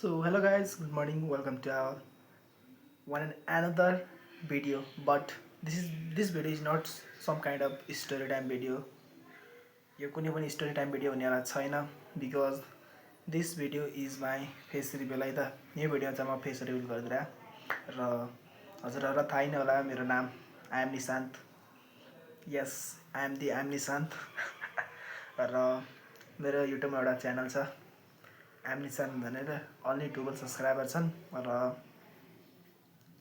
So hello guys, good morning. Welcome to our one and another video. But this video is not some kind of story time video. यो कुनै पनि story time video हुनेवाला छैन because this video is my face reveal है त यो भिडियोमा चाहिँ म फेस रिभिल गरिदिएर र हजुरहरूलाई थाहै नै होला मेरो नाम I am Nishant yes I am Nishant र मेरो युट्युबमा एउटा च्यानल छ आई एम निशान्त भनेर अन्ली 12 सब्सक्राइबर छन् र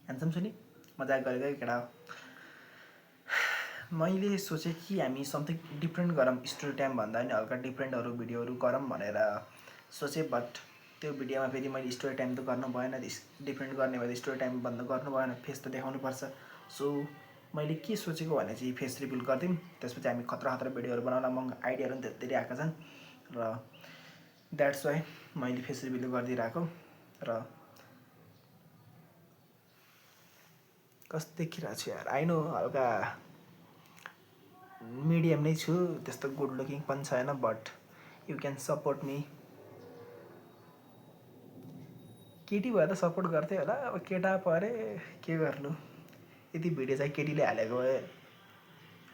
ह्यान्डसम छु नि मजाक गरेको केटा हो मैले सोचेँ कि हामी समथिङ डिफ्रेन्ट गरौँ स्टोरी टाइम भन्दा पनि हल्का डिफ्रेन्टहरू भिडियोहरू गरौँ भनेर सोचेँ बट त्यो भिडियोमा फेरि मैले स्टोरी टाइम त गर्नु भएन डिफ्रेन्ट गर्ने भए स्टोरी टाइम भन्दा गर्नु भएन फेस त देखाउनु पर्छ सो मैले के सोचेको भने चाहिँ फेस रिभिल गरिदिउँ त्यसपछि हामी खतरा खतरा भिडियोहरू बनाउन म आइडियाहरू पनि धेरै आएका छन् र द्याट्स वाइ मैले फेस रिभिल गरिदिइरहेको र कस्तो देखिरहेको छु यार आई नो हल्का मिडियम नै छु त्यस्तो गुड लुकिङ पनि छैन but you can support me केटी भए त सपोर्ट गर्थेँ होला अब केटा परे के गर्नु यति भिडियो चाहिँ केटीले हालेको भए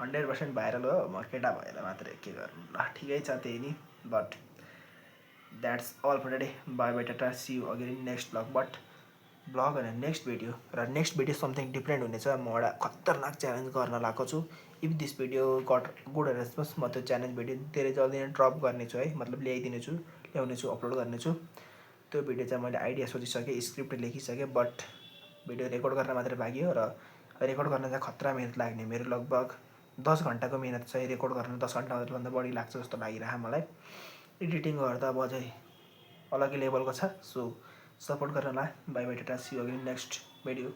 100% भाइरल हो म केटा भएर मात्रै के गर्नु ल ठिकै छ त्यही नि but that's all for today bye bye tata see you again in next blog but blog होइन नेक्स्ट भिडियो र नेक्स्ट भिडियो समथिङ डिफ्रेन्ट हुनेछ म एउटा खतरनाक च्यालेन्ज गर्न लगाएको छु if this video got good response म त्यो च्यालेन्ज भिडियो धेरै जल्दी नै ड्रप गर्नेछु है मतलब ल्याउनेछु अपलोड गर्नेछु त्यो भिडियो चाहिँ मैले आइडिया सोचिसकेँ स्क्रिप्ट लेखिसकेँ बट भिडियो रेकर्ड गर्न मात्रै बाँकी हो र रेकर्ड गर्न चाहिँ खतरा मिहिनेत लाग्ने मेरो लगभग 10 घन्टाको मिहिनेत चाहिँ रेकर्ड गर्न 10 घन्टाभन्दा बढी लाग्छ जस्तो लागिरहेको मलाई एडिटिङ गर्दा अब अझै अलग्गै लेभलको छ सो सपोर्ट गर्नलाई bye bye tata see you again next video